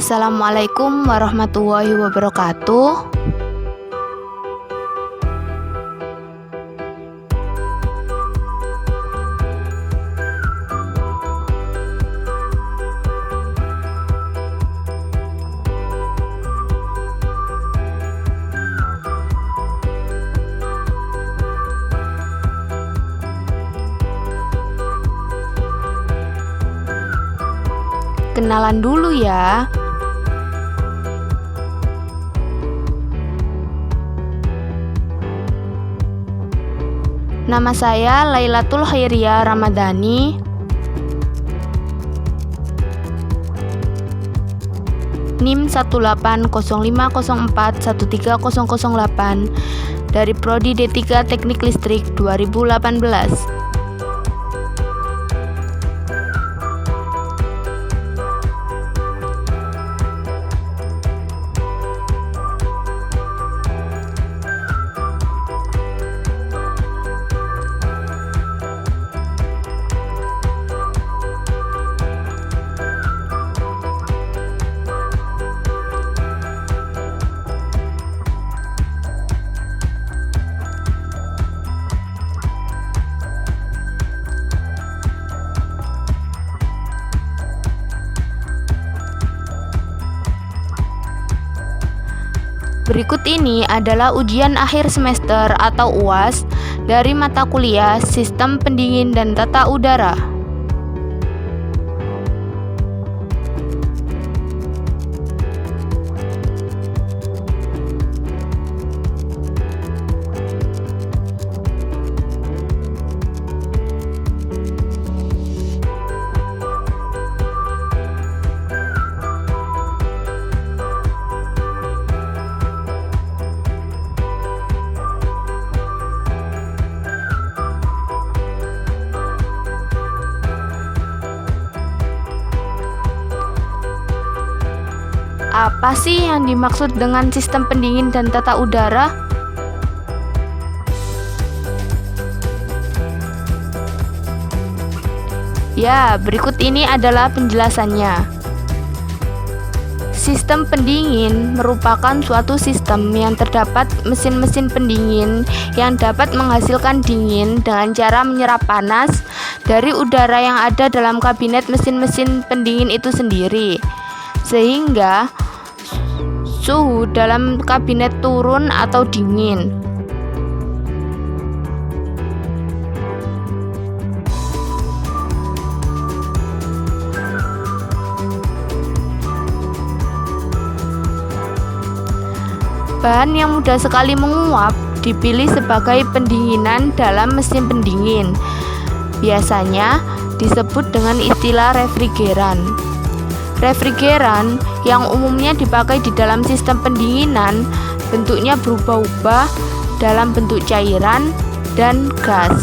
Assalamualaikum warahmatullahi wabarakatuh. Kenalan dulu ya. Nama saya Lailatul Khairia Ramadhani. NIM 18050413008 dari Prodi D3 Teknik Listrik 2018. Berikut ini adalah ujian akhir semester atau UAS dari mata kuliah Sistem Pendingin dan Tata Udara. Apa sih yang dimaksud dengan sistem pendingin dan tata udara? Ya, berikut ini adalah penjelasannya. Sistem pendingin merupakan suatu sistem yang terdapat mesin-mesin pendingin yang dapat menghasilkan dingin dengan cara menyerap panas dari udara yang ada dalam kabinet mesin-mesin pendingin itu sendiri, sehingga suhu dalam kabinet turun atau dingin. Bahan yang mudah sekali menguap dipilih sebagai pendinginan dalam mesin pendingin. Biasanya disebut dengan istilah refrigeran. Refrigeran yang umumnya dipakai di dalam sistem pendinginan bentuknya berubah-ubah dalam bentuk cairan dan gas.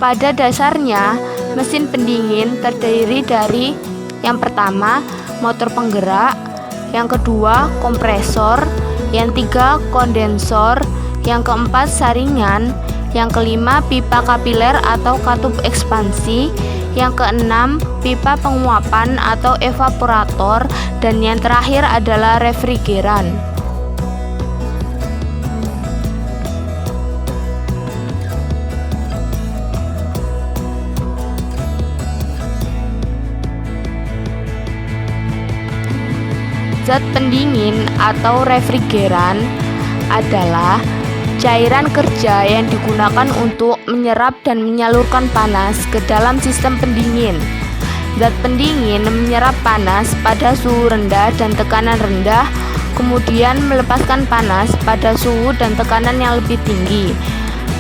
Pada dasarnya, mesin pendingin terdiri dari yang pertama, motor penggerak, yang kedua, kompresor, yang tiga, kondensor, yang keempat, saringan, yang kelima, pipa kapiler atau katup ekspansi, yang keenam, pipa penguapan atau evaporator, dan yang terakhir adalah refrigeran. Zat pendingin atau refrigeran adalah cairan kerja yang digunakan untuk menyerap dan menyalurkan panas ke dalam sistem pendingin. Zat pendingin menyerap panas pada suhu rendah dan tekanan rendah, kemudian melepaskan panas pada suhu dan tekanan yang lebih tinggi.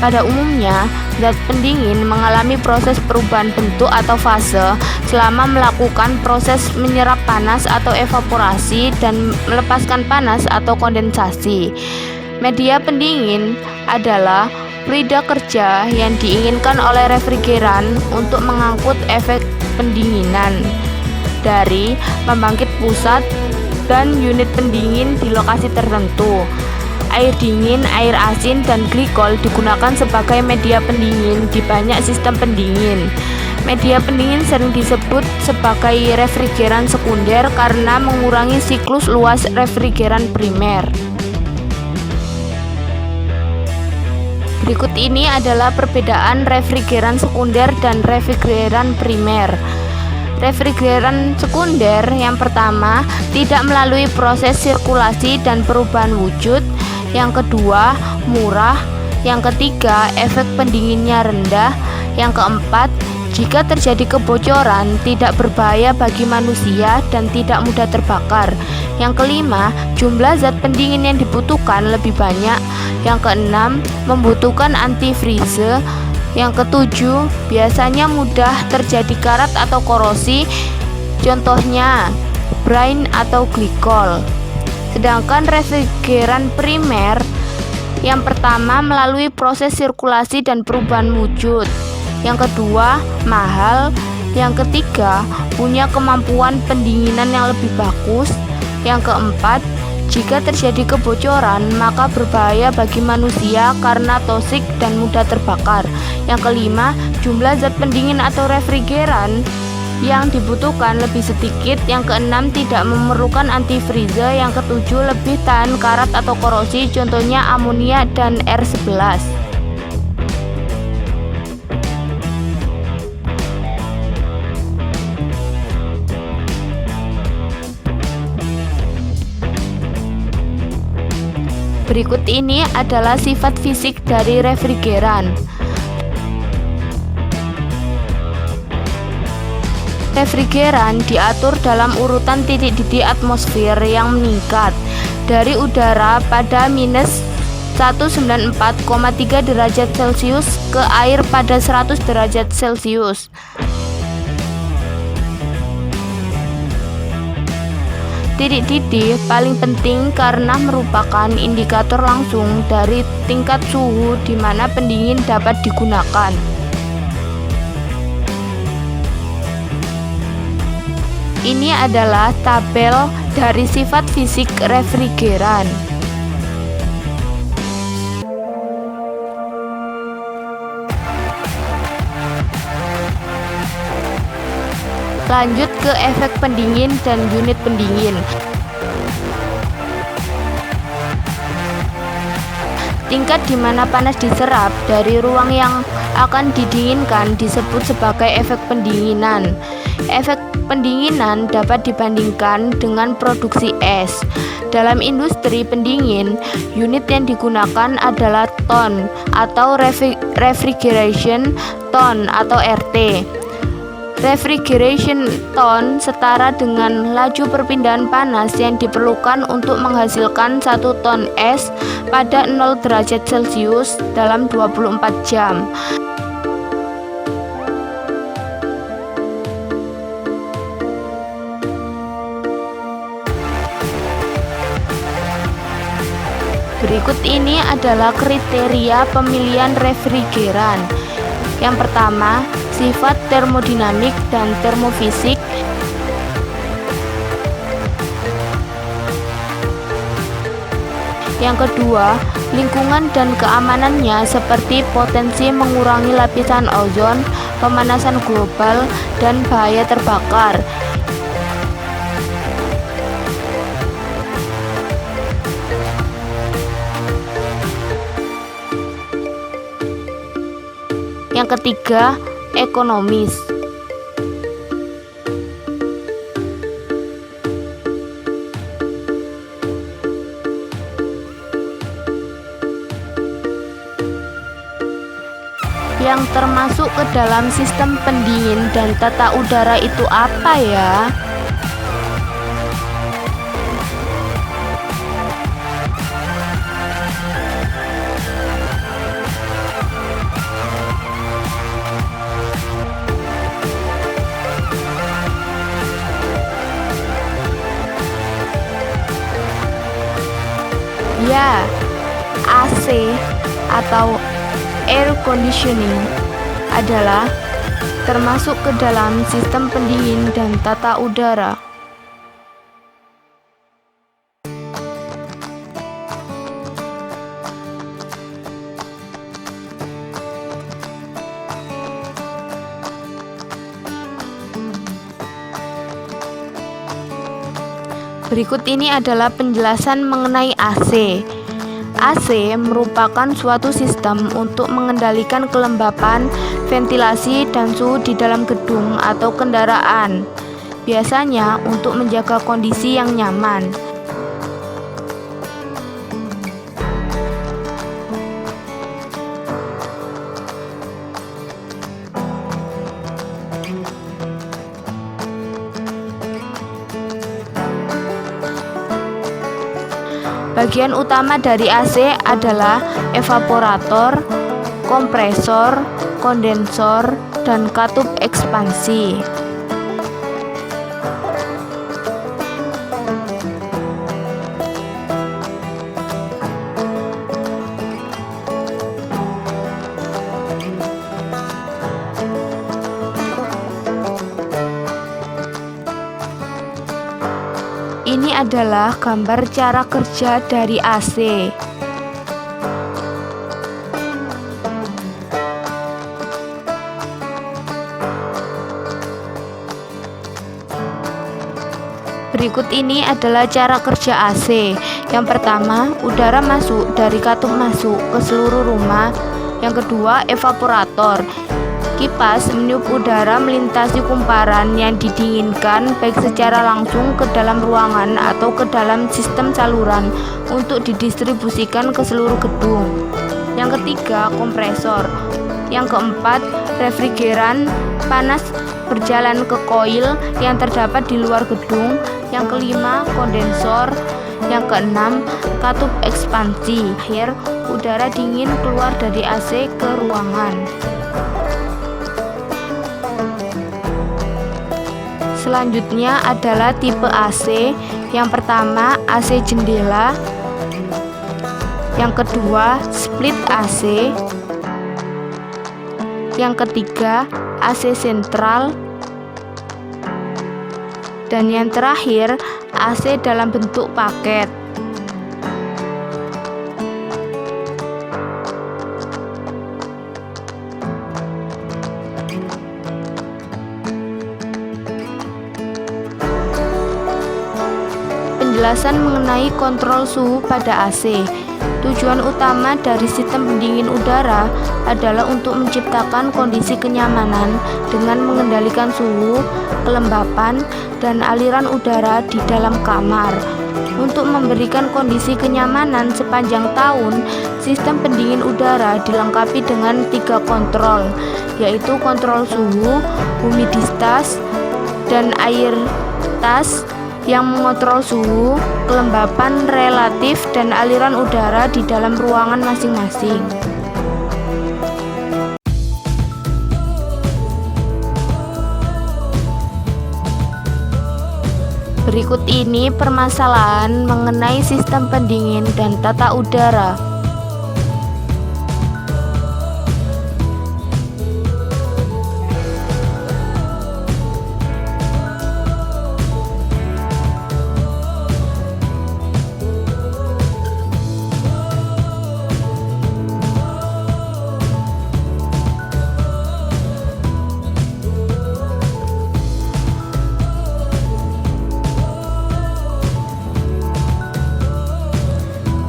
Pada umumnya, zat pendingin mengalami proses perubahan bentuk atau fase selama melakukan proses menyerap panas atau evaporasi dan melepaskan panas atau kondensasi. Media pendingin adalah fluida kerja yang diinginkan oleh refrigeran untuk mengangkut efek pendinginan dari pembangkit pusat dan unit pendingin di lokasi tertentu. Air dingin, air asin, dan glikol digunakan sebagai media pendingin di banyak sistem pendingin. Media pendingin sering disebut sebagai refrigeran sekunder karena mengurangi siklus luas refrigeran primer. Berikut ini adalah perbedaan refrigeran sekunder dan refrigeran primer. Refrigeran sekunder yang pertama tidak melalui proses sirkulasi dan perubahan wujud. Yang kedua, murah. Yang ketiga, efek pendinginnya rendah. Yang keempat, jika terjadi kebocoran, tidak berbahaya bagi manusia dan tidak mudah terbakar. Yang kelima, jumlah zat pendingin yang dibutuhkan lebih banyak. Yang keenam, membutuhkan antifreeze. Yang ketujuh, biasanya mudah terjadi karat atau korosi, contohnya brine atau glikol. Sedangkan refrigeran primer yang pertama melalui proses sirkulasi dan perubahan wujud. Yang kedua, mahal. Yang ketiga, punya kemampuan pendinginan yang lebih bagus. Yang keempat, jika terjadi kebocoran, maka berbahaya bagi manusia karena toksik dan mudah terbakar. Yang kelima, jumlah zat pendingin atau refrigeran yang dibutuhkan lebih sedikit. Yang keenam, tidak memerlukan antifreeze. Yang ketujuh, lebih tahan karat atau korosi, contohnya amonia dan R11. Berikut ini adalah sifat fisik dari refrigeran. Refrigeran diatur dalam urutan titik didih atmosfer yang meningkat dari udara pada minus 194,3 derajat Celcius ke air pada 100 derajat Celcius. Titik didih paling penting karena merupakan indikator langsung dari tingkat suhu di mana pendingin dapat digunakan. Ini adalah tabel dari sifat fisik refrigeran. Lanjut ke efek pendingin dan unit pendingin. Tingkat di mana panas diserap dari ruang yang akan didinginkan disebut sebagai efek pendinginan. Efek pendinginan dapat dibandingkan dengan produksi es. Dalam industri pendingin, unit yang digunakan adalah ton atau refrigeration ton atau RT. Refrigeration ton setara dengan laju perpindahan panas yang diperlukan untuk menghasilkan 1 ton es pada 0 derajat Celcius dalam 24 jam. Berikut ini adalah kriteria pemilihan refrigeran. Yang pertama, sifat termodinamik dan termofisik. Yang kedua, lingkungan dan keamanannya seperti potensi mengurangi lapisan ozon, pemanasan global, dan bahaya terbakar. Yang ketiga, ekonomis. Yang termasuk ke dalam sistem pendingin dan tata udara itu apa ya? Ya, AC atau air conditioning adalah termasuk ke dalam sistem pendingin dan tata udara. Berikut ini adalah penjelasan mengenai AC. AC merupakan suatu sistem untuk mengendalikan kelembapan, ventilasi, dan suhu di dalam gedung atau kendaraan, biasanya untuk menjaga kondisi yang nyaman. Bagian utama dari AC adalah evaporator, kompresor, kondensor, dan katup ekspansi. Ini adalah gambar cara kerja dari AC. Berikut ini adalah cara kerja AC. Yang pertama, udara masuk dari katup masuk ke seluruh rumah. Yang kedua, evaporator. Kipas meniup udara melintasi kumparan yang didinginkan baik secara langsung ke dalam ruangan atau ke dalam sistem saluran untuk didistribusikan ke seluruh gedung. Yang ketiga, kompresor. Yang keempat, refrigeran panas berjalan ke koil yang terdapat di luar gedung. Yang kelima, kondensor. Yang keenam, katup ekspansi. Akhir, udara dingin keluar dari AC ke ruangan. Selanjutnya adalah tipe AC. Yang pertama, AC jendela. Yang kedua, split AC. Yang ketiga, AC sentral. Dan yang terakhir, AC dalam bentuk paket. Penjelasan mengenai kontrol suhu pada AC. Tujuan utama dari sistem pendingin udara adalah untuk menciptakan kondisi kenyamanan dengan mengendalikan suhu, kelembapan, dan aliran udara di dalam kamar. Untuk memberikan kondisi kenyamanan sepanjang tahun, sistem pendingin udara dilengkapi dengan 3 kontrol, yaitu kontrol suhu, humiditas, dan air tas yang mengontrol suhu, kelembapan relatif, dan aliran udara di dalam ruangan masing-masing. Berikut ini permasalahan mengenai sistem pendingin dan tata udara.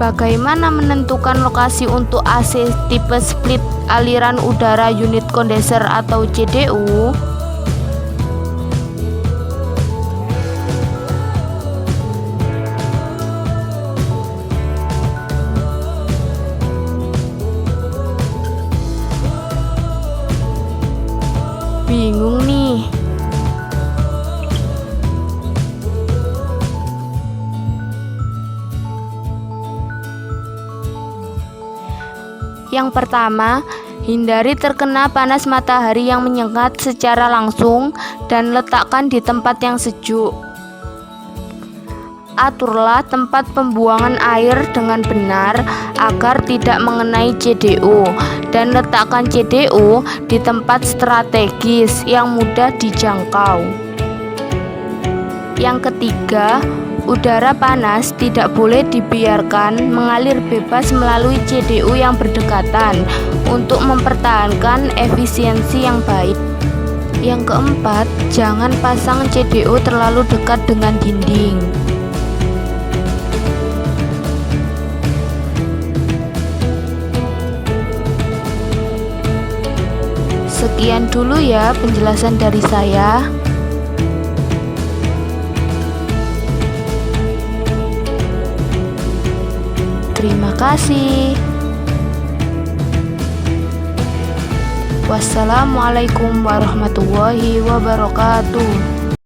Bagaimana menentukan lokasi untuk AC tipe split aliran udara unit condenser atau CDU? Bingung nih. Yang pertama, hindari terkena panas matahari yang menyengat secara langsung dan letakkan di tempat yang sejuk. Aturlah tempat pembuangan air dengan benar agar tidak mengenai CDU, dan letakkan CDU di tempat strategis yang mudah dijangkau. Yang ketiga, udara panas tidak boleh dibiarkan mengalir bebas melalui CDU yang berdekatan untuk mempertahankan efisiensi yang baik. Yang keempat, jangan pasang CDU terlalu dekat dengan dinding. Sekian dulu ya penjelasan dari saya. Terima kasih. Wassalamualaikum warahmatullahi wabarakatuh.